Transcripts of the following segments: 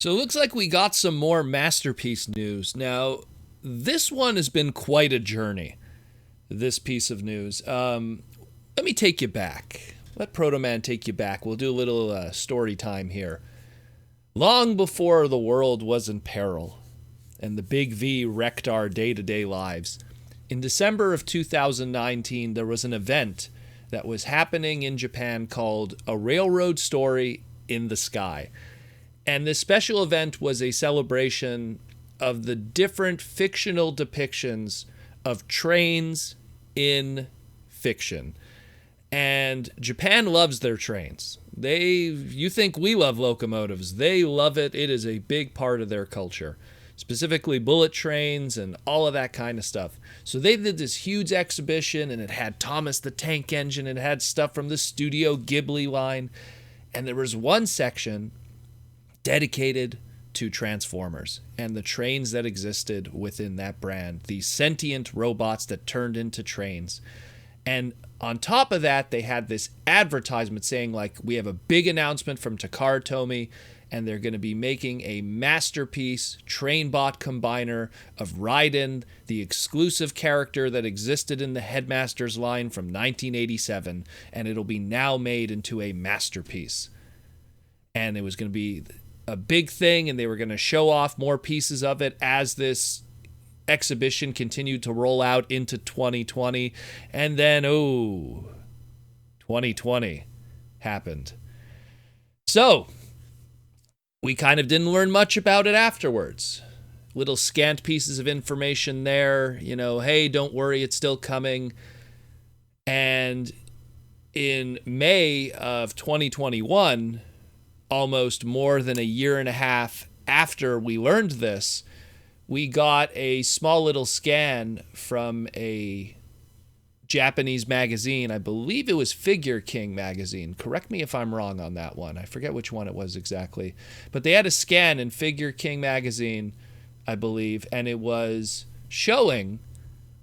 So it looks like we got some more Masterpiece news. Now, this one has been quite a journey, this piece of news. Let me take you back. Let Proto Man take you back. We'll do a little story time here. Long before the world was in peril and the Big V wrecked our day-to-day lives, in December of 2019, there was an event that was happening in Japan called A Railroad Story in the Sky. And this special event was a celebration of the different fictional depictions of trains in fiction. And Japan loves their trains. You think we love locomotives. They love it. It is a big part of their culture, specifically bullet trains and all of that kind of stuff. So they did this huge exhibition, and it had Thomas the Tank Engine, and it had stuff from the Studio Ghibli line. And there was one section dedicated to Transformers and the trains that existed within that brand, these sentient robots that turned into trains. And on top of that, they had this advertisement saying, like, we have a big announcement from Takara Tomy, and they're going to be making a Masterpiece Trainbot combiner of Raiden, the exclusive character that existed in the Headmasters line from 1987, and it'll be now made into a masterpiece. And it was going to be a big thing, and they were going to show off more pieces of it as this exhibition continued to roll out into 2020. And then 2020 happened. So we kind of didn't learn much about it afterwards. Little scant pieces of information there, hey, don't worry, it's still coming. And in May of 2021, almost more than a year and a half after we learned this, we got a small little scan from a Japanese magazine. I believe it was Figure King magazine. Correct me if I'm wrong on that one. I forget which one it was exactly. But they had a scan in Figure King magazine, I believe, and it was showing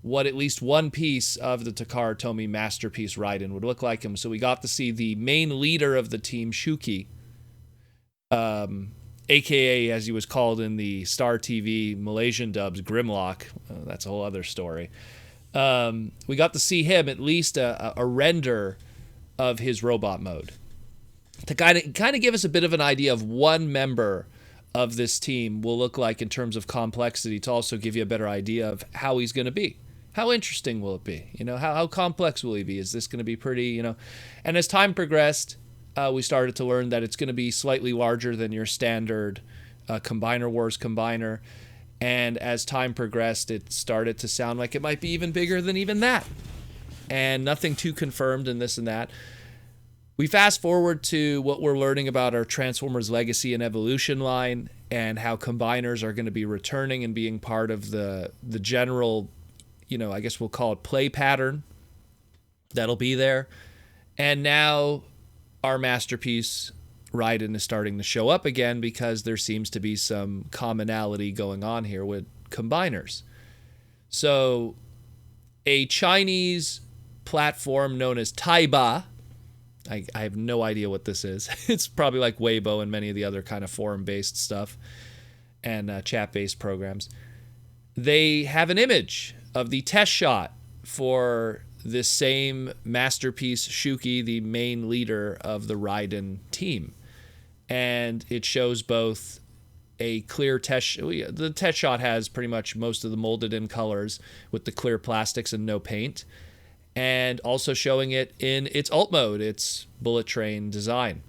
what at least one piece of the Takara Tomy Masterpiece Raiden would look like him. So we got to see the main leader of the team, Shouki, aka, as he was called in the Star TV Malaysian dubs, Grimlock. That's a whole other story. We got to see him, at least a render of his robot mode, to kind of give us a bit of an idea of one member of this team will look like in terms of complexity, to also give you a better idea of how he's going to be. How interesting will it be? How complex will he be? Is this going to be pretty, And as time progressed, we started to learn that it's going to be slightly larger than your standard Combiner Wars combiner. And as time progressed, it started to sound like it might be even bigger than even that. And nothing too confirmed and this and that. We fast forward to what we're learning about our Transformers Legacy and Evolution line, and how combiners are going to be returning and being part of the general, I guess we'll call it play pattern that'll be there. And now our Masterpiece Raiden is starting to show up again, because there seems to be some commonality going on here with combiners. So a Chinese platform known as Taiba, I have no idea what this is. It's probably like Weibo and many of the other kind of forum-based stuff and chat-based programs. They have an image of the Testshot for this same Masterpiece Shouki, the main leader of the Raiden team. And it shows both a clear test. The Testshot has pretty much most of the molded in colors with the clear plastics and no paint. And also showing it in its alt mode, its bullet train design.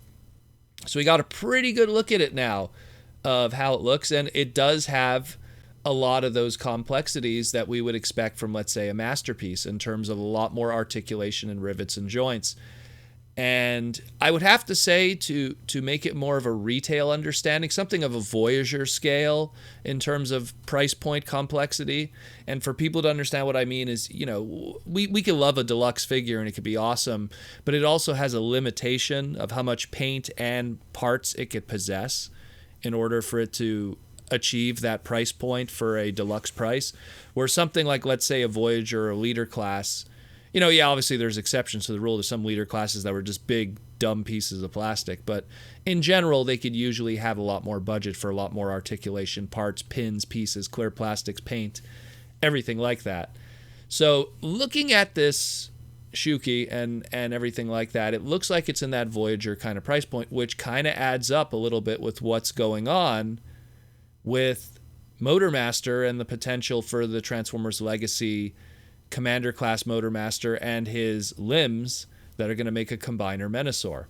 So we got a pretty good look at it now of how it looks. And it does have a lot of those complexities that we would expect from, let's say, a Masterpiece, in terms of a lot more articulation and rivets and joints. And I would have to say, to make it more of a retail understanding, something of a Voyager scale in terms of price point complexity. And for people to understand what I mean is, we can love a deluxe figure and it could be awesome, but it also has a limitation of how much paint and parts it could possess in order for it to achieve that price point for a deluxe price. Where something like, let's say, a Voyager or a Leader class, obviously there's exceptions to the rule. There's some leader classes that were just big dumb pieces of plastic. But in general, they could usually have a lot more budget for a lot more articulation, parts, pins, pieces, clear plastics, paint, everything like that. So looking at this Shouki and everything like that, it looks like it's in that Voyager kind of price point, which kind of adds up a little bit with what's going on with Motormaster and the potential for the Transformers Legacy Commander class Motormaster and his limbs that are going to make a combiner Menasor.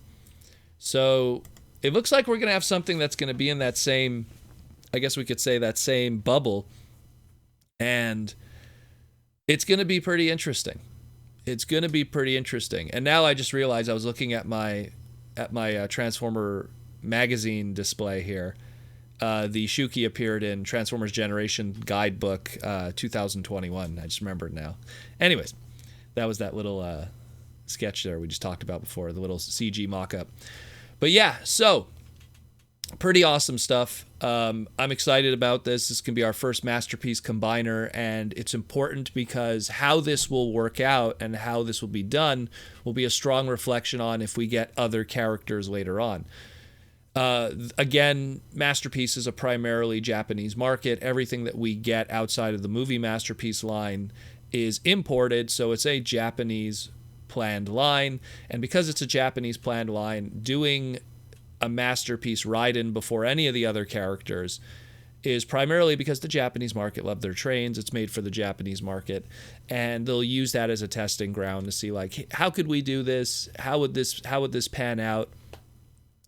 So it looks like we're going to have something that's going to be in that same, I guess we could say, that same bubble, and it's going to be pretty interesting. It's going to be pretty interesting. And now I just realized I was looking at my Transformer magazine display here. The Shouki appeared in Transformers Generation Guidebook 2021. I just remember it now. Anyways, that was that little sketch there we just talked about before, the little CG mock-up. But yeah, so pretty awesome stuff. I'm excited about this. This can be our first Masterpiece Combiner, and it's important because how this will work out and how this will be done will be a strong reflection on if we get other characters later on. Again, Masterpiece is a primarily Japanese market. Everything that we get outside of the movie Masterpiece line is imported, so it's a Japanese planned line. And because it's a Japanese planned line, doing a Masterpiece Raiden before any of the other characters is primarily because the Japanese market love their trains. It's made for the Japanese market, and they'll use that as a testing ground to see, like, how could we do this? How would this pan out?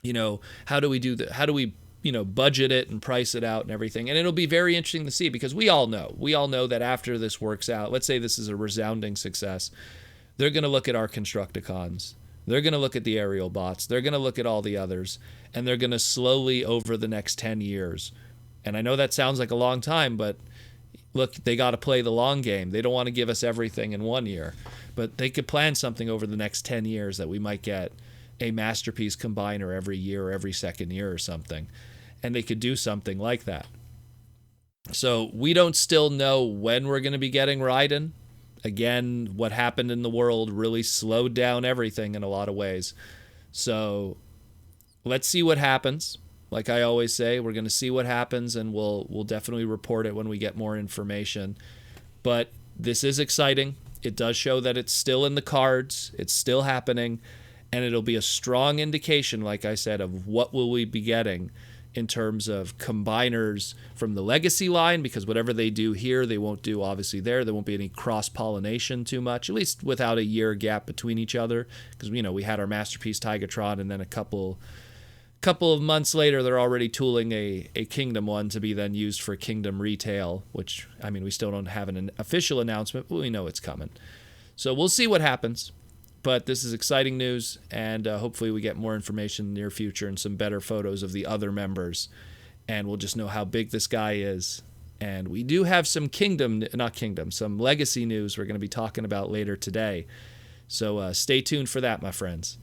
You know, how do we do that? How do we, budget it and price it out and everything? And it'll be very interesting to see, because we all know that after this works out, let's say this is a resounding success, they're going to look at our Constructicons. They're going to look at the aerial bots. They're going to look at all the others, and they're going to slowly, over the next 10 years. And I know that sounds like a long time, but look, they got to play the long game. They don't want to give us everything in 1 year, but they could plan something over the next 10 years that we might get a Masterpiece Combiner every year or every second year or something. And they could do something like that. So we don't still know when we're going to be getting Raiden. Again, what happened in the world really slowed down everything in a lot of ways. So let's see what happens. Like I always say, we're going to see what happens, and we'll definitely report it when we get more information. But this is exciting. It does show that it's still in the cards. It's still happening. And it'll be a strong indication, like I said, of what will we be getting in terms of combiners from the Legacy line, because whatever they do here, they won't do obviously there. There won't be any cross-pollination too much, at least without a year gap between each other, because, we had our Masterpiece Tigatron, and then a couple of months later, they're already tooling a Kingdom one to be then used for Kingdom Retail, which, we still don't have an official announcement, but we know it's coming. So we'll see what happens. But this is exciting news, and hopefully we get more information in the near future and some better photos of the other members, and we'll just know how big this guy is. And we do have some some Legacy news we're going to be talking about later today. So stay tuned for that, my friends.